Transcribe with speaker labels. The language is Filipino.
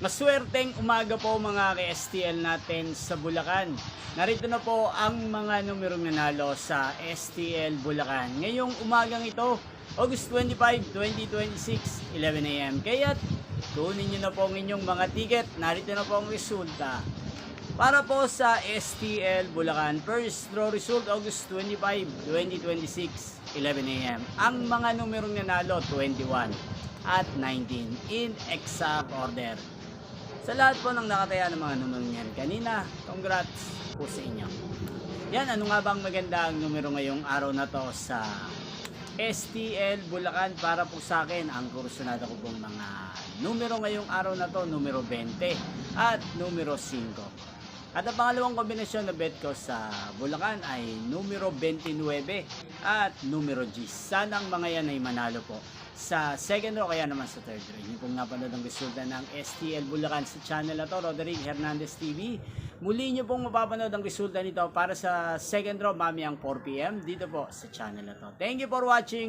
Speaker 1: Maswerteng umaga po mga ka-STL natin sa Bulacan. Narito na po ang mga numerong nanalo sa STL Bulacan. Ngayong umagang ito, August 25, 2026, 11 a.m. Kaya't kunin nyo na po ang inyong mga ticket. Narito na po ang resulta. Para po sa STL Bulacan, first draw result August 25, 2026, 11 a.m. Ang mga numerong nanalo, 21 at 19 in exact order. Sa lahat po ng nakataya ng mga numero niyan kanina, congrats po sa inyo. Yan, ano nga bang maganda ang numero ngayong araw na to sa STL Bulacan? Para po sa akin, ang kursunada ko pong mga numero ngayong araw na to, numero 20 at numero 5. At ang pangalawang kombinasyon na bet ko sa Bulacan ay numero 29 at numero G. Sana ang mga yan ay manalo po sa second row, kaya naman sa third row. Yung kung napanood ang resulta ng STL Bulacan sa channel na to, Roderick Hernandez TV, muli nyo pong mapapanood ang resulta nito para sa second row mamayang 4 PM dito po sa channel na to. Thank you for watching.